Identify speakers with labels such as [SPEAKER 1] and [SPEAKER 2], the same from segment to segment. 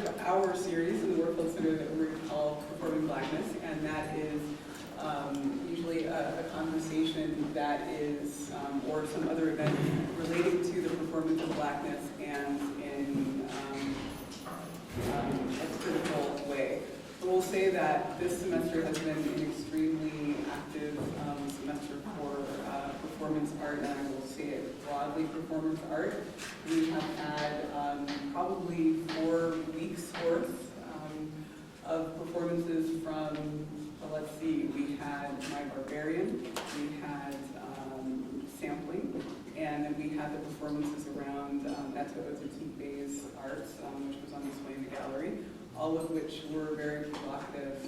[SPEAKER 1] of our series in the Warfield Center that we call Performing Blackness, and that is usually a conversation that is, or some other event relating to the performance of blackness and in a critical way. So we'll say that this semester has been an extremely active semester for performance art, and I will say it broadly, performance art. We have had probably 4 weeks worth of performances from, let's see, we had My Barbarian, we had sampling, and then we had the performances around Neto Bay's Arts, which was on display in the gallery, all of which were very provocative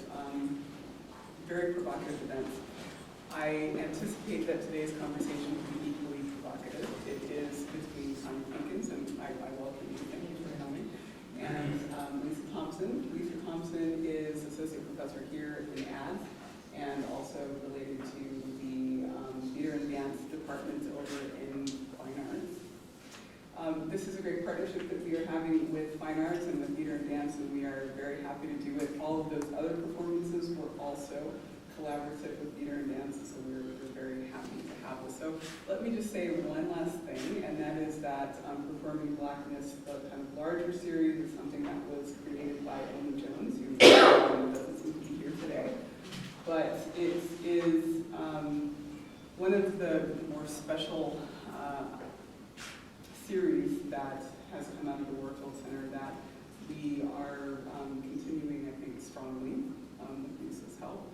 [SPEAKER 1] events. I anticipate that today's conversation will be equally provocative. It is between Simon Pinkins, and I welcome you, thank you for coming, and Lisa Thompson. Lisa Thompson is associate professor here in Ads, and also related to the theater and dance department over in Fine Arts. This is a great partnership that we are having with Fine Arts and the theater and dance, and we are very happy to do it. All of those other performances were also collaborative with theater and dance, so we're very happy to have this. So let me just say one last thing, and that is that Performing Blackness, the kind of larger series, is something that was created by Amy Jones, who doesn't seem to be here today. But it is one of the more special series that has come out of the Warfield Center that we are continuing, I think, strongly with Lisa's help.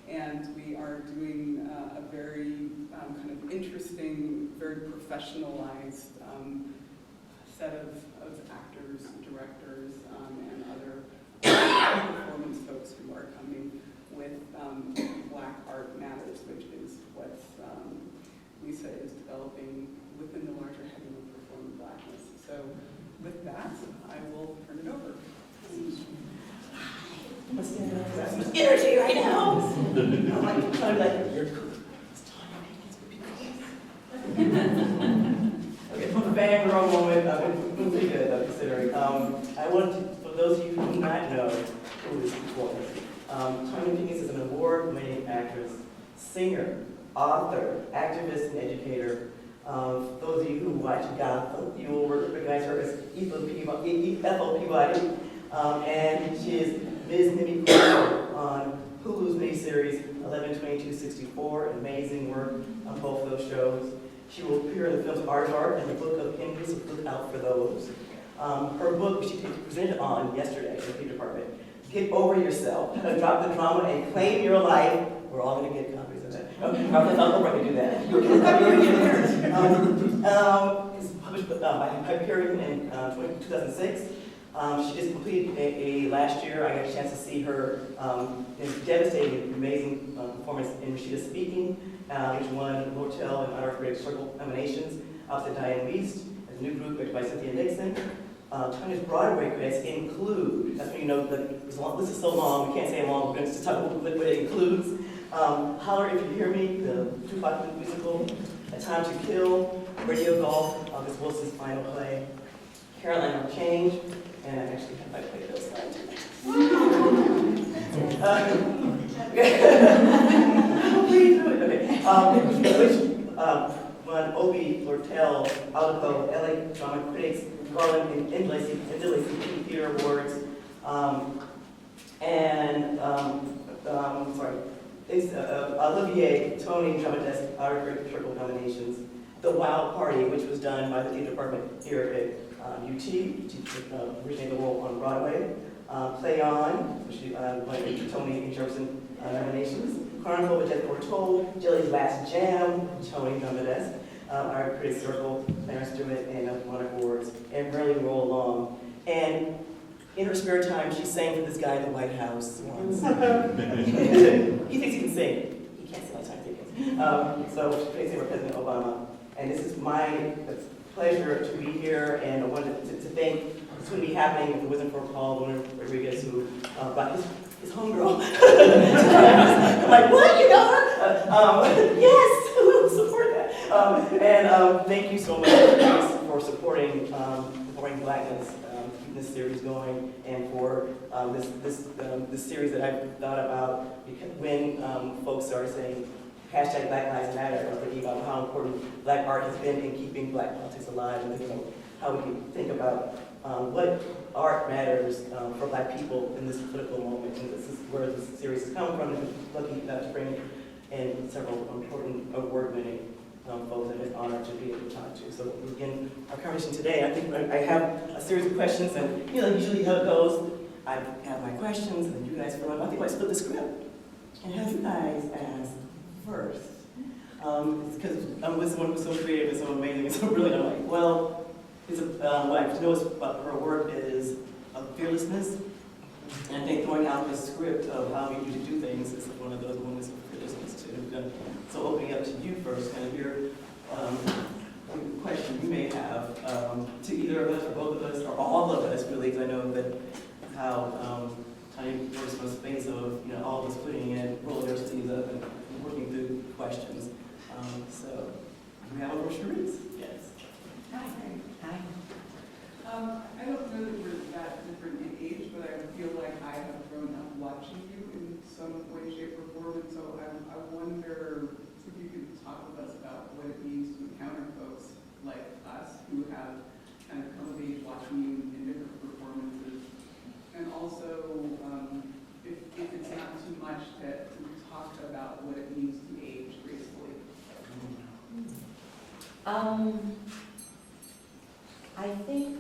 [SPEAKER 1] And we are doing a very kind of interesting, very professionalized set of actors, directors, and other performance folks who are coming with Black Art Matters, which is what Lisa is developing within the larger heading of Performing Blackness. So with that, I will turn it over.
[SPEAKER 2] Energy right now. I'm like, you're cool. Okay, from the band roll moment, it's pretty good, considering. I want to, for those of you who do not know who this was, Tony Pinkins is an award-winning actress, singer, author, activist, and educator. Those of you who watch Gotham, you will recognize her as Ethel Peabody, and she is Ms. Nimmy Cooper on Hulu's miniseries 11/22/64, amazing work on both of those shows. She will appear in the films Art of Art and the Book of Hindu, so look out for those. Her book, which she presented on yesterday in the theater department, Get Over Yourself, Drop the Drama and Claim Your Life. We're all going to get copies of that. I'll probably do that. It's published by Hyperion in 2006. She just completed last year. I got a chance to see her in devastating, amazing performance in Rashida Speaking, which won Motel and Honor Creative Circle nominations. Opposite Diane Weist, a new group directed by Cynthia Nixon. Tanya's Broadway credits include, that's when you know that this is so long, we can't say it long, we're going to just talk about what it includes. Holler If You Hear Me, the Tupac musical, A Time to Kill, Radio Golf, August Wilson's final play, Caroline on Change, and I actually have my play those lines. Won Obie, Lortel, Alco, LA Drama Critics, Garland, and NAACP Theater Awards, Olivier, Tony, Drama Desk, Honor Creative Circle nominations. The Wild Party, which was done by the theater department here at UT, originated the role on Broadway. Play On, which won Tony and Jefferson nominations. Carnival with Jeff Foretold, Jelly's Last Jam, Tony Drama Desk, Art Critics Circle, Clarence Stewart, and Monarch Awards, and really roll along. And in her spare time, she sang for this guy in the White House once. He thinks he can sing. He can't sing like Time Pinkins. So she's for President Obama. And this is my pleasure to be here, and I wanted to think this wouldn't be happening if it wasn't for Paul Rodriguez, who brought his homegirl. I'm like, what, you know her? Yes, support that. And thank you so much for supporting Blackness. this series going, and for this series that I thought about, because when folks started saying hashtag Black Lives Matter, I was thinking about how important Black art has been in keeping Black politics alive, and thinking about how we can think about what art matters for Black people in this political moment. And this is where this series has come from, and I'm lucky enough to bring in several important award-winning folks I've been honored to be able to talk to. So we begin our conversation today. I think I have a series of questions, and usually how it goes, I have my questions, and then you guys fill in. I think I split the script and have you guys ask first. It's because I'm with someone who's so creative and so amazing and so brilliant. I'm like, well, what I know about her work is fearlessness. And I think throwing out the script of how we usually do things is one of those moments of fearlessness too. So opening up to you first, kind of your question you may have to either of us or both of us or all of us, really, because I know that how you works from a space of all of us putting in, rolling our sleeves up and working through questions. So we have a Charisse. Yes.
[SPEAKER 3] Hi.
[SPEAKER 2] Hi.
[SPEAKER 1] I don't know that we're that different in age, but I feel like I have grown up watching you in some way, shape, or form, and so I wonder if you could talk with us about what it means to encounter folks like us who have kind of come of age watching you in different performances, and also if it's not too much to talk about what it means to age gracefully.
[SPEAKER 3] I think,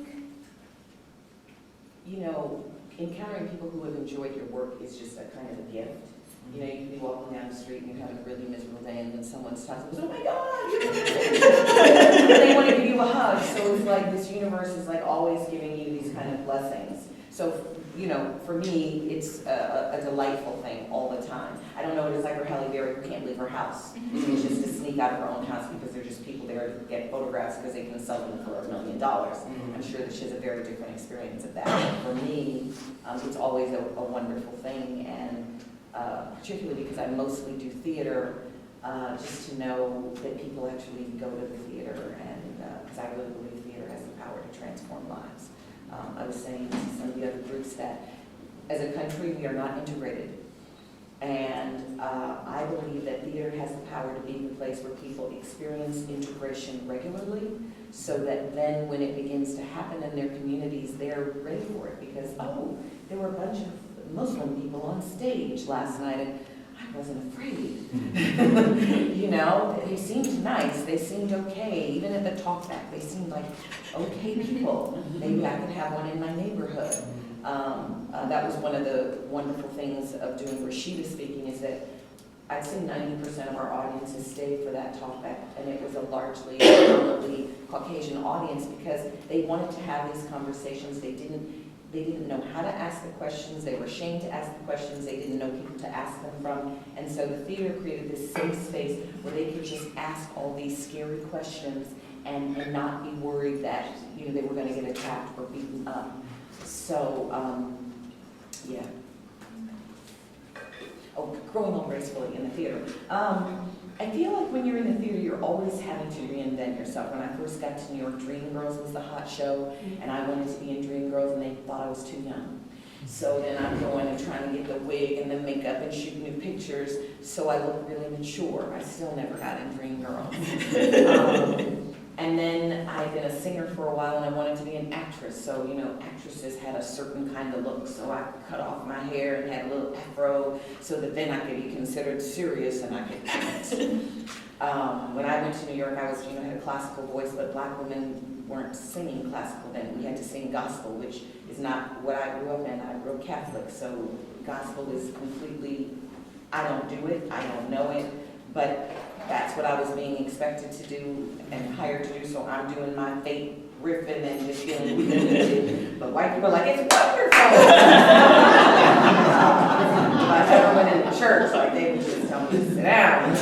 [SPEAKER 3] encountering people who have enjoyed your work is just a kind of a gift. You can be walking down the street and you're having a really miserable day, and then someone stops and goes, "Oh my God!" And they want to give you a hug. So it's like this universe is like always giving you these kind of blessings. So for me, it's a delightful thing all the time. I don't know what it's like for Halle Berry, who can't leave her house. It's just to sneak out of her own house because there's just people there to get photographs because they can sell them for $1 million. I'm sure that she has a very different experience of that. For me, it's always a wonderful thing, and particularly because I mostly do theater, just to know that people actually go to the theater, and because I really believe theater has the power to transform lives. I was saying to some of the other groups that as a country we are not integrated, and I believe that theater has the power to be the place where people experience integration regularly, so that then when it begins to happen in their communities, they're ready for it, because there were a bunch of Muslim people on stage last night and I wasn't afraid. They seemed nice, they seemed okay, even at the talkback, they seemed like okay people. Maybe I could have one in my neighborhood. That was one of the wonderful things of doing Rashida speaking, is that I'd say 90% of our audiences stayed for that talkback, and it was a largely predominantly Caucasian audience, because they wanted to have these conversations. They didn't know how to ask the questions. They were ashamed to ask the questions. They didn't know people to ask them from. And so the theater created this safe space where they could just ask all these scary questions and not be worried that they were going to get attacked or beaten up. So, yeah. Oh, growing up gracefully in the theater. I feel like when you're in the theater, you're always having to reinvent yourself. When I first got to New York, Dreamgirls was the hot show, and I wanted to be in Dreamgirls, and they thought I was too young. So then I'm going and trying to get the wig and the makeup and shoot new pictures, so I look really mature. I still never got in Dreamgirls. And then I'd been a singer for a while, and I wanted to be an actress. So, actresses had a certain kind of look, so I cut off my hair and had a little afro so that then I could be considered serious and I could act. When I went to New York, I was, had a classical voice, but Black women weren't singing classical then. We had to sing gospel, which is not what I grew up in. I grew up Catholic, so gospel is completely, I don't do it, I don't know it, but that's what I was being expected to do and hired to do, so I'm doing my fake riffing and just feeling good. But white people are like, it's wonderful! I never went in the church, like they would just tell me to sit down.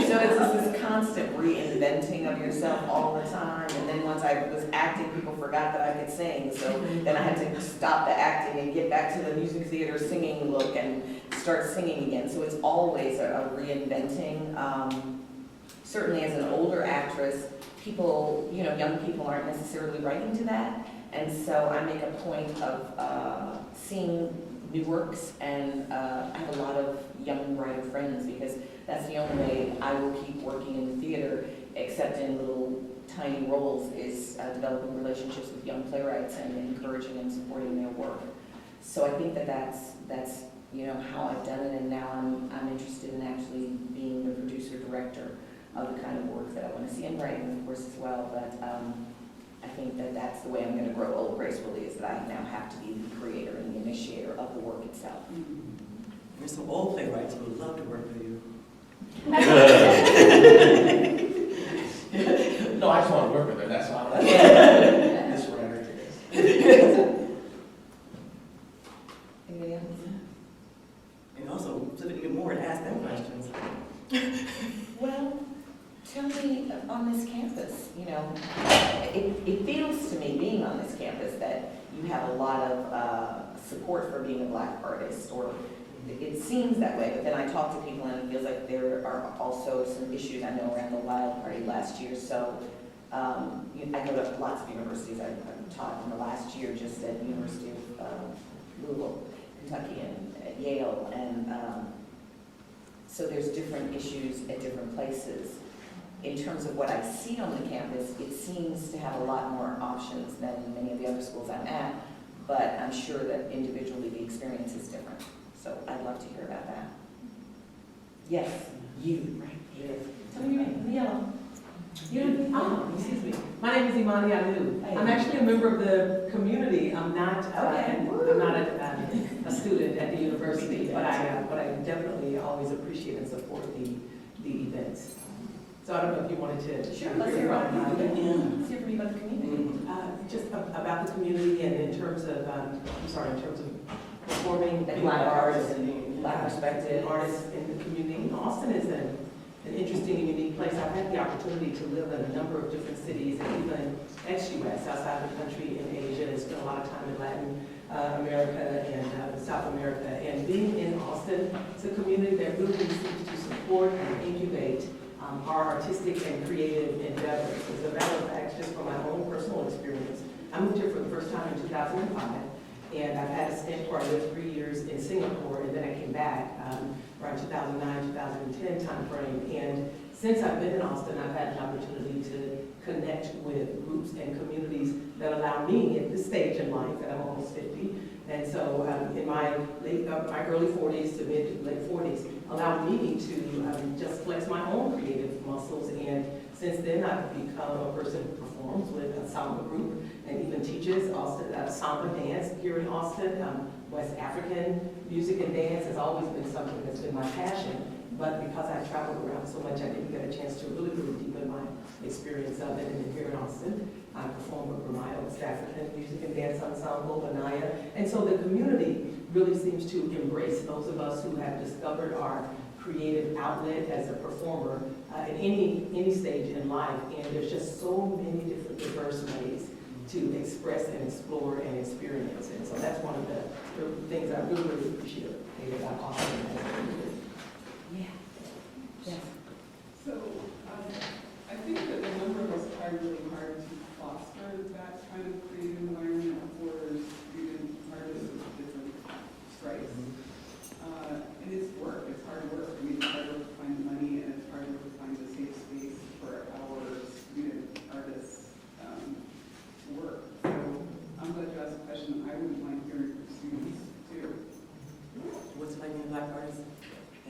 [SPEAKER 3] So it's this constant reinvention reinventing of yourself all the time. And then once I was acting, people forgot that I could sing. So then I had to stop the acting and get back to the music theater singing look and start singing again. So it's always a reinventing. Certainly as an older actress, people, young people aren't necessarily writing to that. And so I make a point of seeing new works, and I have a lot of young writer friends because that's the only way I will keep working in the theater, except in little tiny roles, is developing relationships with young playwrights and encouraging and supporting their work. So I think that's how I've done it, and now I'm interested in actually being the producer director of the kind of work that I want to see in writing, of course, as well. But I think that's the way I'm going to grow old gracefully, is that I now have to be the creator and the initiator of the work itself.
[SPEAKER 2] There's some old playwrights who would love to work with you.
[SPEAKER 4] No, I just want to work with her, that's all. That's what I heard today.
[SPEAKER 3] Anybody else?
[SPEAKER 2] And also, so that you can more and ask them questions.
[SPEAKER 3] Well, tell me, on this campus, it feels to me, being on this campus, that you have a lot of support for being a Black artist, or it seems that way, but then I talk to people and it feels like there are also some issues, I know, around the Wild Party last year. So I go to lots of universities. I've taught in the last year just at the University of Louisville, Kentucky, and at Yale, and so there's different issues at different places. In terms of what I see on the campus, it seems to have a lot more options than many of the other schools I'm at, but I'm sure that individually the experience is different. So I'd love to hear about that. Yes, you, right here.
[SPEAKER 5] Tell me your name. Excuse me. My name is Imani Anu. I'm actually a member of the community. I'm not a student at the university, but I definitely always appreciate and support the events. So I don't know if you wanted to.
[SPEAKER 3] Sure, let's hear about the community. About the community.
[SPEAKER 5] Just about the community, and in terms of, in terms of performing
[SPEAKER 3] Black artists and Black perspective
[SPEAKER 5] artists in the community. Austin is an interesting and unique place. I've had the opportunity to live in a number of different cities, and even ex-US, outside the country, in Asia, and spent a lot of time in Latin America and South America. And being in Austin, it's a community that really seeks to support and incubate our artistic and creative endeavors. As a matter of fact, just from my own personal experience, I moved here for the first time in 2005, and I've had a stint where I lived 3 years in Singapore, and then I came back around 2009, 2010 timeframe. And since I've been in Austin, I've had an opportunity to connect with groups and communities that allow me at this stage in life, and I'm almost 50, and so in my early 40s to mid to late 40s, allowed me to just flex my own creative muscles. And since then, I've become a person who performs with a samba group and even teaches samba dance here in Austin. West African music and dance has always been something that's been my passion. But because I've traveled around so much, I didn't get a chance to really deepen my experience of it. And here in Austin, I perform with my West African music and dance ensemble, Banaya. And so the community really seems to embrace those of us who have discovered our creative outlet as a performer at any stage in life. And there's just so many different diverse ways to express and explore and experience. And so that's one of the things I really appreciate about Austin as a community.
[SPEAKER 3] Yeah. Yes.
[SPEAKER 1] So I think that a number of us try really hard to foster that kind of creative environment for student artists of different stripes. And it's work, it's hard work. I mean, it's hard work to find the money, and it's hard work to find a safe space for our student artists to work. So I'm glad you asked a question I wouldn't mind hearing from students too.
[SPEAKER 2] What's like being a Black artist? I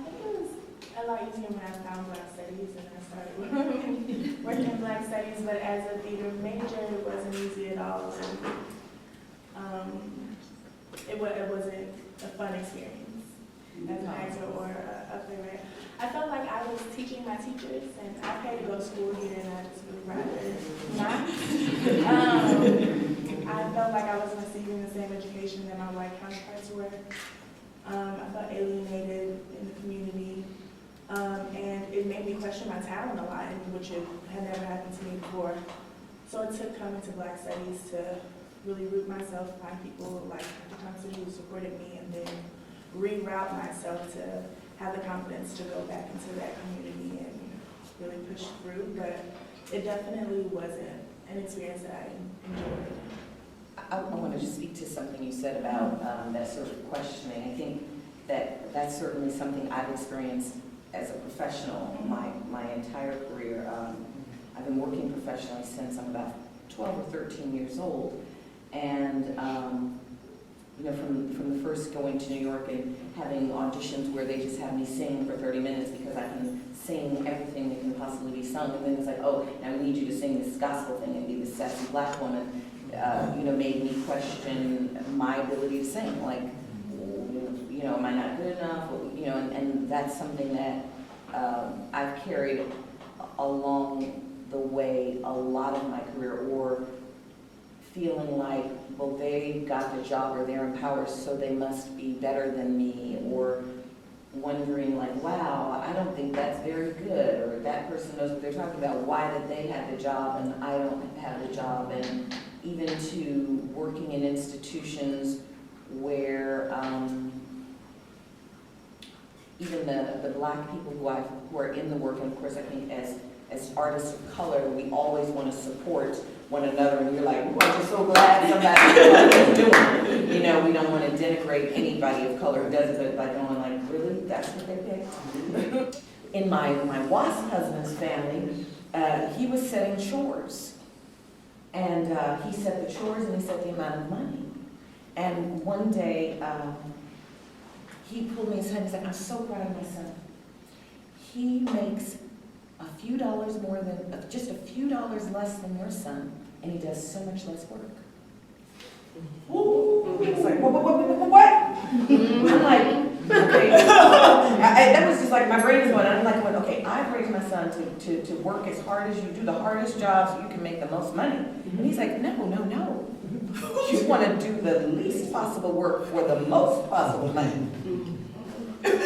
[SPEAKER 2] think it was
[SPEAKER 6] a lot easier when I found Black Studies and I started working in Black Studies, but as a theater major, it wasn't easy at all. It wasn't a fun experience as an actor or a playwright. I felt like I was teaching my teachers, and I paid to go to school here, and I just would rather not. I felt like I wasn't receiving the same education that my white counterparts were. I felt alienated in the community. down a lot, which it had never happened to me before. So it took coming to Black Studies to really root myself, find people like Dr. Thompson who supported me, and then reroute myself to have the confidence to go back into that community and really push through. But it definitely wasn't an experience that I enjoyed.
[SPEAKER 3] I want to speak to something you said about that sort of questioning. I think that that's certainly something I've experienced as a professional my entire career. I've been working professionally since I'm about 12 or 13 years old. And you know, from the first going to New York and having auditions where they just have me sing for 30 minutes because I can sing everything that can possibly be sung. And then it's like, oh, now we need you to sing this gospel thing and be this sassy Black woman. You know, made me question my ability to sing. Like, you know, am I not good enough? You know, and that's something that I've carried along the way a lot of my career, or feeling like, well, they got the job or they're empowered, so they must be better than me, or wondering like, wow, I don't think that's very good, or that person knows what they're talking about. Why did they have the job and I don't have the job? And even to working in institutions where even the Black people who are in the work, and of course I think as artists of color, we always want to support one another, and you're like, oh, I'm just so glad somebody's doing it. You know, we don't want to denigrate anybody of color who does it, but by going like, really, that's what they picked? In my WASP husband's family, he was setting chores. And he set the chores and he set the amount of money. And one day, he pulled me aside and he's like, I'm so proud of my son. He makes a few dollars more than, just a few dollars less than your son, and he does so much less work. It's like, what? I'm like, okay. That was just like, my brain is going, I'm like, okay, I've raised my son to work as hard as you do the hardest jobs so you can make the most money. And he's like, no. You want to do the least possible work for the most possible money. That's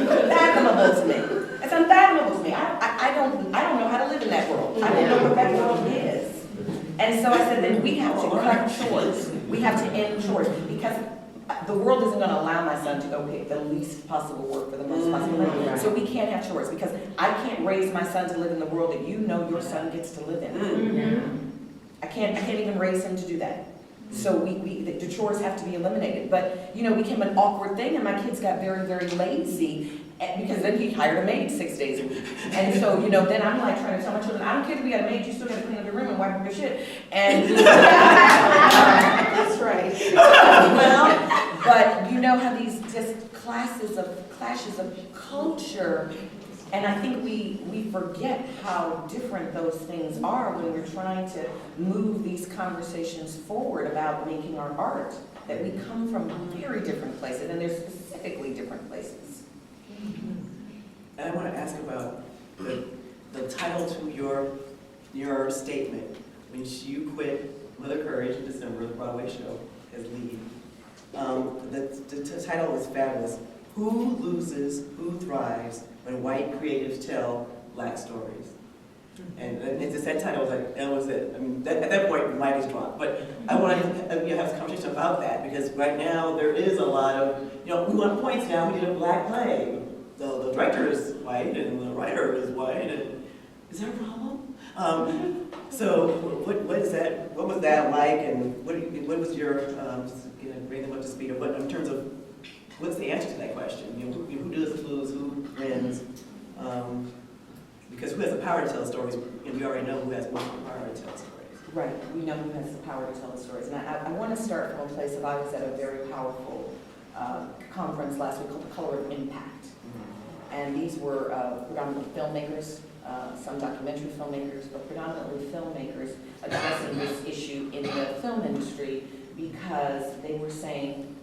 [SPEAKER 3] unfathomable to me. It's unfathomable to me. I don't know how to live in that world. I don't know what that world is. And so I said that we have to cut chores. We have to end chores, because the world isn't going to allow my son to go pick the least possible work for the most possible money. So we can't have chores, because I can't raise my son to live in the world that you know your son gets to live in. I can't even raise him to do that. So the chores have to be eliminated. But, you know, it became an awkward thing, and my kids got very, very lazy, because then he hired a maid 6 days a week. And so, you know, then I'm like trying to tell my children, I don't care if we got a maid, you still got to clean up your room and wipe up your shit. And
[SPEAKER 2] that's right.
[SPEAKER 3] Well, but you know how these just clashes of culture. And I think we forget how different those things are when we're trying to move these conversations forward about making our art, that we come from very different places, and they're specifically different places.
[SPEAKER 2] And I want to ask about the title to your statement. When you quit Mother Courage in December, the Broadway show, as lead, the title is fabulous. Who loses, who thrives when white creatives tell Black stories? And it's just that title was like, that was it. I mean, at that point, the mic is dropped. But I want to have this conversation about that, because right now there is a lot of, you know, we want points now. We did a Black play. The director is white and the writer is white. And is there a problem? So what is that? What was that like? And what was your bring them up to speed of what in terms of what's the answer to that question? You know, who does lose? Who wins? Because who has the power to tell stories? And we already know who has most of the power to tell stories.
[SPEAKER 3] Right, we know who has the power to tell the stories. And I want to start from a place of, I was at a very powerful conference last week called The Color of Impact. And these were predominantly filmmakers, some documentary filmmakers, but predominantly filmmakers addressing this issue in the film industry, because they were saying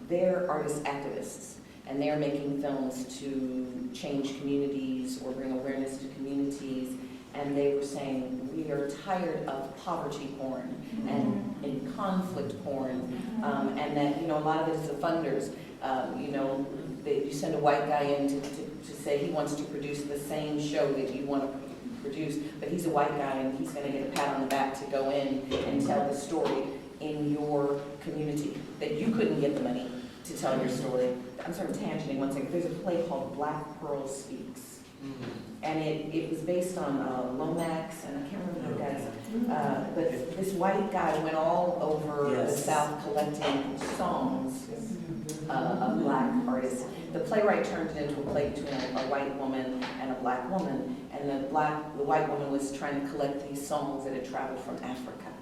[SPEAKER 3] they're artist activists, and they're making films to change communities or bring awareness to communities. and they were saying, we are tired of poverty porn and conflict porn, and that, you know, a lot of it is the funders. You know, you send a white guy in to say he wants to produce the same show that you want to produce, but he's a white guy and he's going to get a pat on the back to go in and tell the story in your community that you couldn't get the money to tell your story. I'm sort of tangenting one second. There's a play called Black Pearl Speaks, and it was based on Lomax, and I can't remember the guys, but this white guy went all over the South collecting songs of black artists. The playwright turned it into a play between a white woman and a black woman, and the white woman was trying to collect these songs that had traveled from Africa.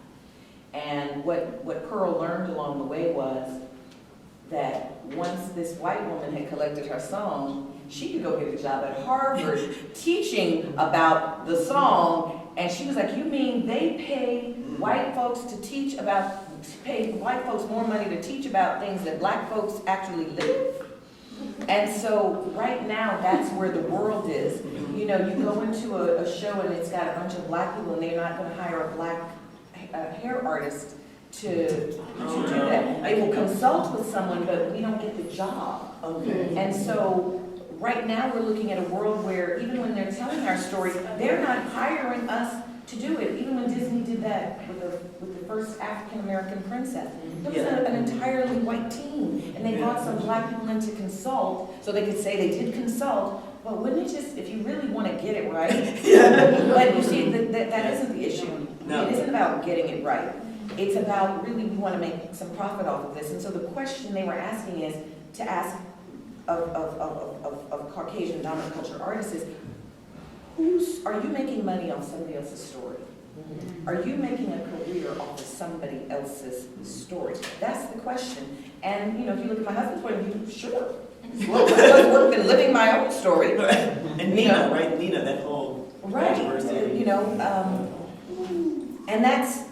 [SPEAKER 3] And what Pearl learned along the way was that once this white woman had collected her song, she could go get a job at Harvard teaching about the song. And she was like, you mean they pay white folks pay white folks more money to teach about things that black folks actually live? And so right now, that's where the world is. You know, you go into a show and it's got a bunch of black people and they're not going to hire a black hair artist to do that. They will consult with someone, but we don't get the job.
[SPEAKER 2] Okay.
[SPEAKER 3] And so right now we're looking at a world where even when they're telling our story, they're not hiring us to do it. Even when Disney did that with the first African-American princess, it was an entirely white team. And they brought some black people in to consult so they could say they did consult. Well, wouldn't it just, if you really want to get it right? But you see, that isn't the issue.
[SPEAKER 2] No.
[SPEAKER 3] It isn't about getting it right. It's about really, we want to make some profit off of this. And so the question they were asking is to ask of Caucasian dominant culture artists is, are you making money off somebody else's story? Are you making a career off of somebody else's story? That's the question. And you know, if you look at my husband's point of view, sure. Well, it's worth than living my own story.
[SPEAKER 2] And Nina, right? Nina, that whole controversy.
[SPEAKER 3] You know, and that's,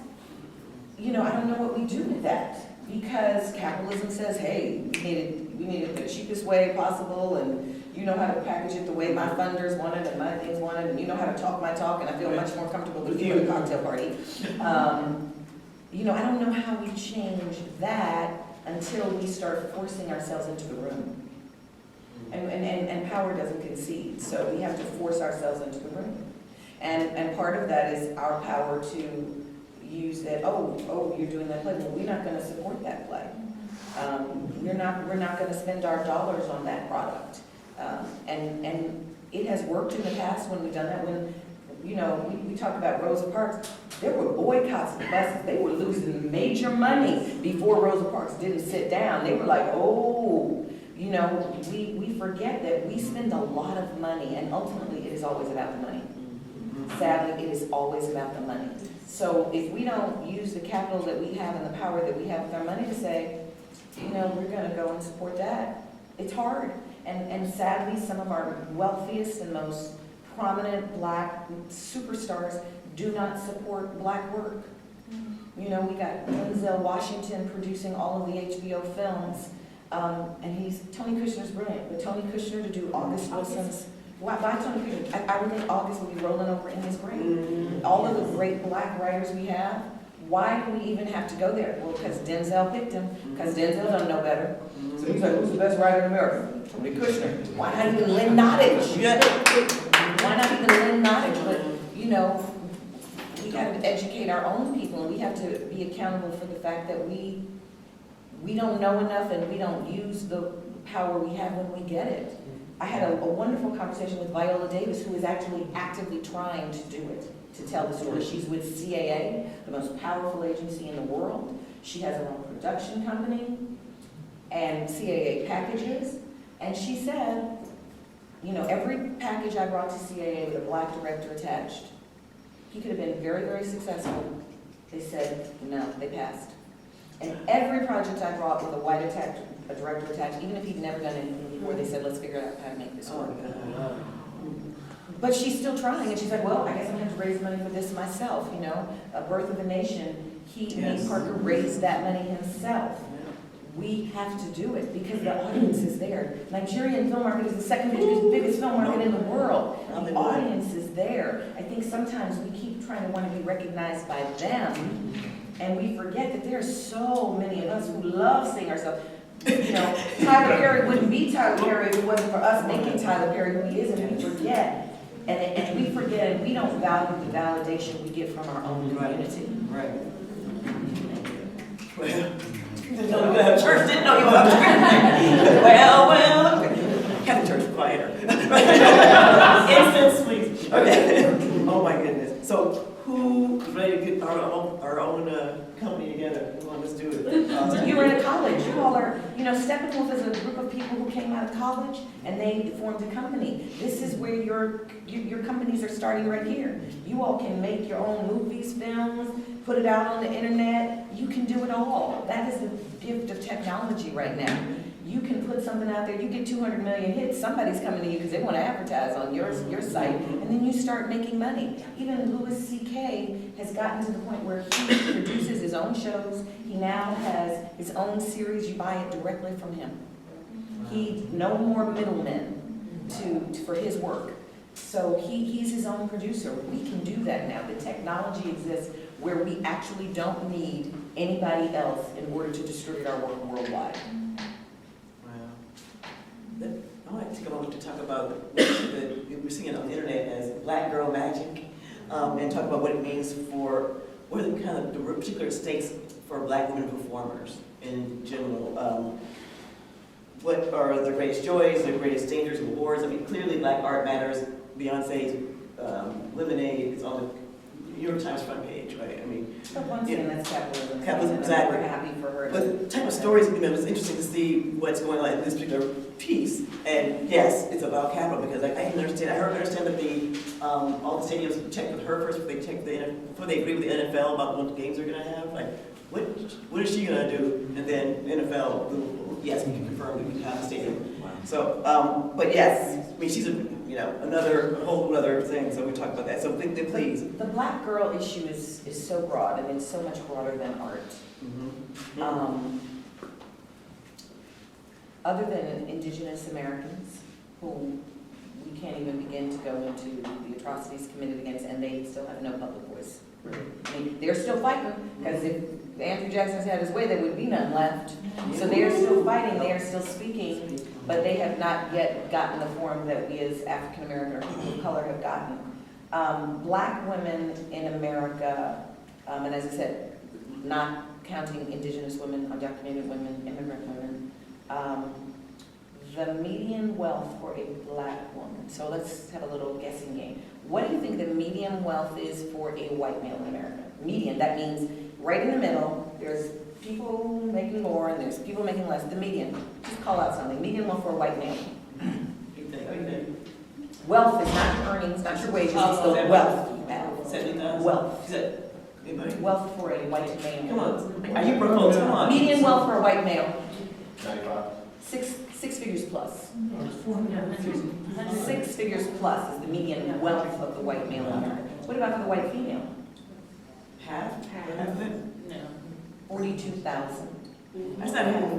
[SPEAKER 3] you know, I don't know what we do with that, because capitalism says, hey, we need it the cheapest way possible, and you know how to package it the way my funders want it and my things want it, and you know how to talk my talk, and I feel much more comfortable with you at a cocktail party. You know, I don't know how we change that until we start forcing ourselves into the room. And power doesn't concede, so we have to force ourselves into the room. And part of that is our power to use that, oh, you're doing that play. Well, we're not going to support that play. We're not going to spend our dollars on that product. And it has worked in the past when we've done that. When, you know, we talked about Rosa Parks. There were boycotts of buses. They were losing major money before Rosa Parks didn't sit down. They were like, oh, you know, we forget that we spend a lot of money, and ultimately it is always about the money. Sadly, it is always about the money. So if we don't use the capital that we have and the power that we have with our money to say, you know, we're going to go and support that, it's hard. And sadly, some of our wealthiest and most prominent black superstars do not support black work. You know, we got Denzel Washington producing all of the HBO films, and Tony Kushner's brilliant, but Tony Kushner to do August Wilson's, why Tony Kushner? I would think August will be rolling over in his grave. All of the great black writers we have, why do we even have to go there? Well, because Denzel picked him, because Denzel doesn't know better. So he's like, who's the best writer in America? Tony Kushner. Why not even Lynn Nottage? Why not even Lynn Nottage? But, you know, we got to educate our own people, and we have to be accountable for the fact that we don't know enough, and we don't use the power we have when we get it. I had a wonderful conversation with Viola Davis, who is actually actively trying to do it, to tell the story. She's with CAA, the most powerful agency in the world. She has her own production company and CAA packages. And she said, you know, every package I brought to CAA with a black director attached, he could have been very, very successful. They said, no, they passed. And every project I brought with a white director attached, even if he'd never done anything before, they said, let's figure out how to make this work. But she's still trying, and she's like, well, I guess I'm going to raise money for this myself, you know. A Birth of a Nation, Nate Parker raised that money himself. We have to do it because the audience is there. Nigerian film market is the second biggest film market in the world. The audience is there. I think sometimes we keep trying to want to be recognized by them, and we forget that there are so many of us who love seeing ourselves. You know, Tyler Perry wouldn't be Tyler Perry if it wasn't for us making Tyler Perry who he is, and we forget. And we forget, and we don't value the validation we get from our own community.
[SPEAKER 2] Right. Well, didn't know you had church, didn't know you were well, have the church quieter. Incense, please. Okay. Oh my goodness. So who's ready to get our own company together? Come on, let's do it.
[SPEAKER 3] You were in college. You all are, you know, Steppenwolf is a group of people who came out of college and they formed a company. This is where your companies are starting right here. You all can make your own movies, films, put it out on the internet. You can do it all. That is the gift of technology right now. You can put something out there, you get 200 million hits, somebody's coming to you because they want to advertise on your site, and then you start making money. Even Louis C.K. has gotten to the point where he produces his own shows. He now has his own series, you buy it directly from him. He, no more middlemen for his work. So he's his own producer. We can do that now. The technology exists where we actually don't need anybody else in order to distribute our work worldwide.
[SPEAKER 2] I want to take a moment to talk about what we're seeing on the internet as Black Girl Magic, and talk about what it means for, what are the kind of the particular stakes for Black women performers in general. What are the greatest joys, the greatest dangers and rewards? I mean, clearly Black art matters. Beyonce's Lemonade is on the New York Times front page, right? I mean,
[SPEAKER 3] But once again, that's capitalism.
[SPEAKER 2] Capitalism,
[SPEAKER 3] And
[SPEAKER 2] exactly.
[SPEAKER 3] we're happy for her.
[SPEAKER 2] but the type of stories, you know, it's interesting to see what's going on in this particular piece. And yes, it's about capital because I didn't understand. I understand that all the stadiums checked with her first before they agree with the NFL about what games they're going to have. Like, what is she going to do? And then NFL, yes, we can confirm that we can have the stadium. So, but yes, I mean, she's another whole other thing. So we talked about that. So please.
[SPEAKER 3] The Black girl issue is so broad, and it's so much broader than art.
[SPEAKER 2] Mm-hmm.
[SPEAKER 3] Other than Indigenous Americans, who we can't even begin to go into the atrocities committed against, and they still have no public voice. I mean, they're still fighting, because if Andrew Jackson's had his way, there would be none left. So they are still fighting, they are still speaking, but they have not yet gotten the form that we as African American or people of color have gotten. Black women in America, and as I said, not counting Indigenous women, undocumented women, immigrant women, the median wealth for a Black woman, so let's have a little guessing game. What do you think the median wealth is for a white male in America? Median, that means right in the middle, there's people making more and there's people making less. The median, just call out something. Median wealth for a white male. Wealth is not your earnings, not your wages, it's the wealth.
[SPEAKER 2] 70,000.
[SPEAKER 3] Wealth.
[SPEAKER 2] Is that anybody?
[SPEAKER 3] Wealth for a white male.
[SPEAKER 2] Come on. Are you proposing? Come on.
[SPEAKER 3] Median wealth for a white male,
[SPEAKER 4] 95.
[SPEAKER 3] six figures plus. 6 figures plus is the median wealth of the white male in America. What about for the white female?
[SPEAKER 2] Half of it?
[SPEAKER 3] 42,000.
[SPEAKER 2] That's not half.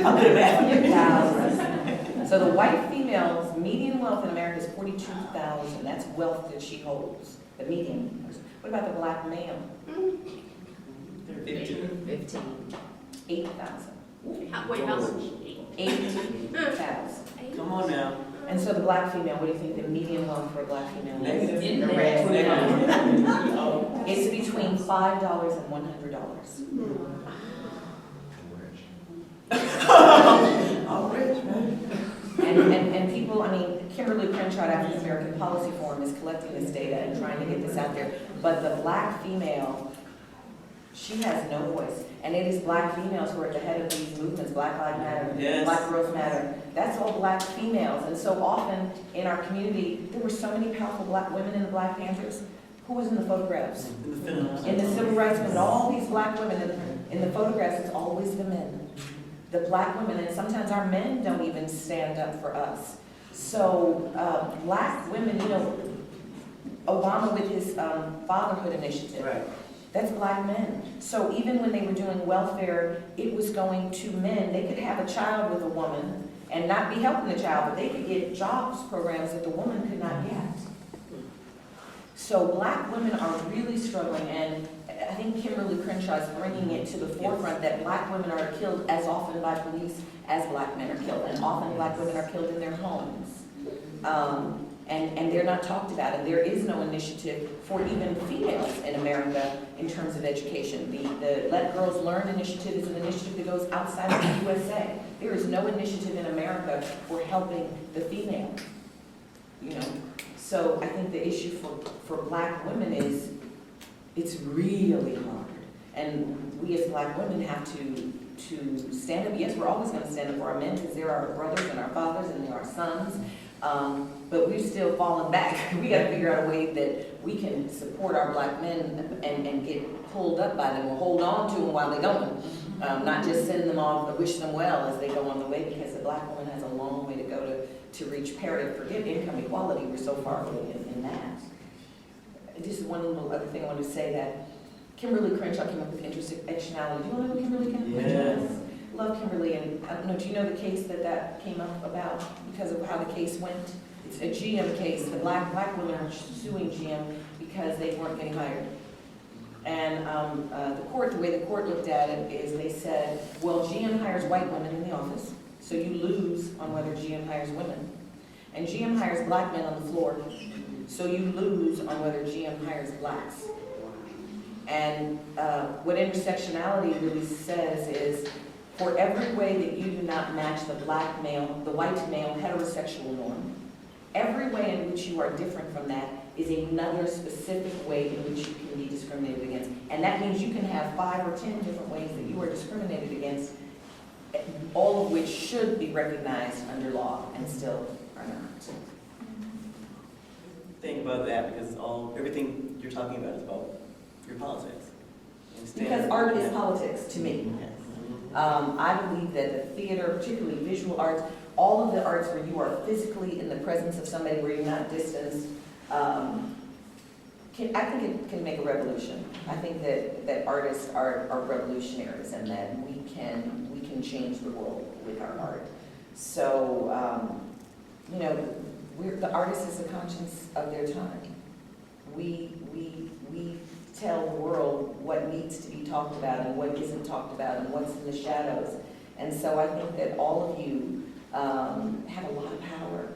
[SPEAKER 3] 42,000. So the white female's median wealth in America is 42,000. That's wealth that she holds, the median. What about the Black male?
[SPEAKER 2] 15.
[SPEAKER 3] 8,000.
[SPEAKER 7] Wait, how much?
[SPEAKER 3] 8,000.
[SPEAKER 2] Come on now.
[SPEAKER 3] And so the Black female, what do you think the median wealth for a Black female is?
[SPEAKER 2] Negative.
[SPEAKER 7] In the red.
[SPEAKER 3] It's between $5 and $100.
[SPEAKER 2] I'm rich, man.
[SPEAKER 3] And people, I mean, Kimberly Crenshaw at African American Policy Forum is collecting this data and trying to get this out there. But the Black female, she has no voice. And it is Black females who are at the head of these movements, Black Lives Matter,
[SPEAKER 2] Yes.
[SPEAKER 3] Black Girls Matter. That's all Black females. And so often in our community, there were so many powerful Black women in the Black Panthers. Who was in the photographs?
[SPEAKER 2] In the films.
[SPEAKER 3] In the civil rights movement, all these Black women in the photographs, it's always the men. The Black women, and sometimes our men don't even stand up for us. So Black women, you know, Obama with his fatherhood initiative,
[SPEAKER 2] Right.
[SPEAKER 3] That's black men. So even when they were doing welfare, it was going to men. They could have a child with a woman and not be helping the child, but they could get jobs programs that the woman could not get. So black women are really struggling, and I think Kimberly Crenshaw is bringing it to the forefront that black women are killed as often by police as black men are killed, and often black women are killed in their homes. And they're not talked about, and there is no initiative for even females in America in terms of education. The Let Girls Learn initiative is an initiative that goes outside of the USA. There is no initiative in America for helping the female, you know. So I think the issue for black women is, it's really hard. And we as black women have to stand up. Yes, we're always gonna stand up for our men because they're our brothers and our fathers and they're our sons. But we've still fallen back. We gotta figure out a way that we can support our black men and get pulled up by them or hold on to them while they're going. Not just send them off, wish them well as they go on the way, because the black woman has a long way to go to reach parity. Forget income equality, we're so far away in that. Just one little other thing I wanted to say, that Kimberly Crenshaw came up with intersectionality. Do you know who Kimberly Crenshaw is? Love Kimberly, and I don't know, do you know the case that came up about because of how the case went? It's a GM case. The black women are suing GM because they weren't getting hired. And the way the court looked at it is they said, well, GM hires white women in the office, so you lose on whether GM hires women. And GM hires black men on the floor, so you lose on whether GM hires blacks. And what intersectionality really says is, for every way that you do not match the white male heterosexual norm, every way in which you are different from that is another specific way in which you can be discriminated against. And that means you can have 5 or 10 different ways that you are discriminated against, all of which should be recognized under law and still are not.
[SPEAKER 2] Think about that, because everything you're talking about is about your politics.
[SPEAKER 3] Because art is politics to me.
[SPEAKER 2] Yes.
[SPEAKER 3] I believe that the theater, particularly visual arts, all of the arts where you are physically in the presence of somebody, where you're not distanced, I think it can make a revolution. I think that artists are revolutionaries, and that we can change the world with our art. So, you know, the artist is the conscience of their time. We tell the world what needs to be talked about and what isn't talked about and what's in the shadows. And so I think that all of you have a lot of power.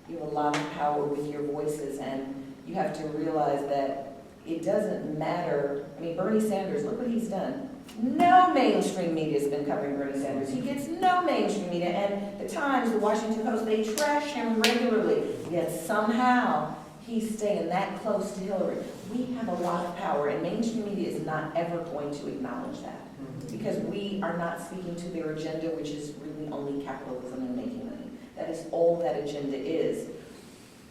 [SPEAKER 3] You have a lot of power with your voices, and you have to realize that it doesn't matter. I mean, Bernie Sanders, look what he's done. No mainstream media has been covering Bernie Sanders. He gets no mainstream media, and the Times, the Washington Post, they trash him regularly. Yet somehow he's staying that close to Hillary. We have a lot of power, and mainstream media is not ever going to acknowledge that, because we are not speaking to their agenda, which is really only capitalism and making money. That is all that agenda is.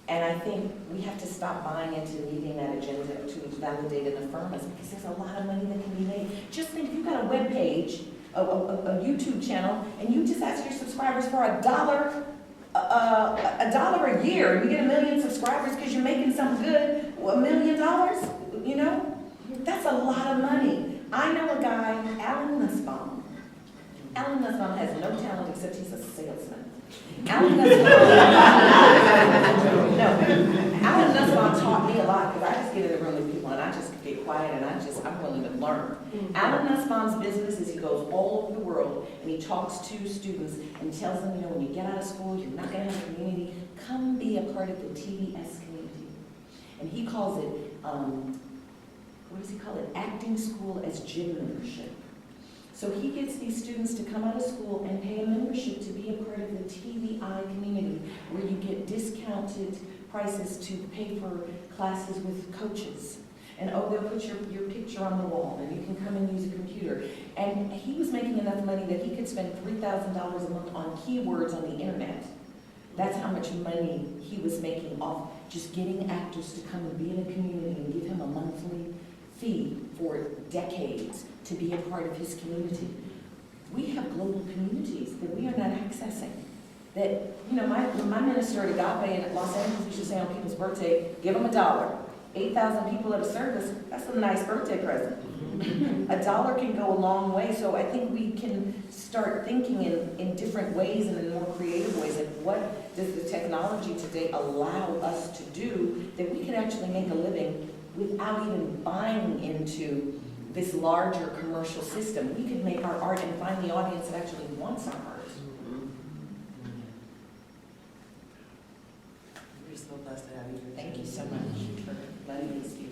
[SPEAKER 3] And I think we have to stop buying into needing that agenda to validate and affirm us, because there's a lot of money that can be made. Just think, if you've got a web page, a YouTube channel, and you just ask your subscribers for $1 a year, and you get 1 million subscribers because you're making something good, $1 million, you know? That's a lot of money. I know a guy, Alan Nussbaum. Alan Nussbaum has no talent except he's a salesman. Alan Nussbaum taught me a lot, because I just get in the room with people and I just get quiet and I'm willing to learn. Alan Nussbaum's business is he goes all over the world and he talks to students and tells them, you know, when you get out of school, you're not going to have a community. Come be a part of the TDS community. And he calls it, what does he call it? Acting school as gym membership. So he gets these students to come out of school and pay a membership to be a part of the TVI community, where you get discounted prices to pay for classes with coaches. And they'll put your picture on the wall, and you can come and use a computer. And he was making enough money that he could spend $3,000 a month on keywords on the internet. That's how much money he was making off just getting actors to come and be in a community and give him a monthly fee for decades to be a part of his community. We have global communities that we are not accessing. That, you know, my minister at Agape in Los Angeles used to say on people's birthday, give them $1. 8,000 people at a service, that's a nice birthday present. A dollar can go a long way, so I think we can start thinking in different ways and in more creative ways. Like, what does the technology today allow us to do that we can actually make a living without even buying into this larger commercial system? We could make our art and find the audience that actually wants our art.
[SPEAKER 5] We're so blessed to have you here.
[SPEAKER 3] Thank you so much for letting me speak.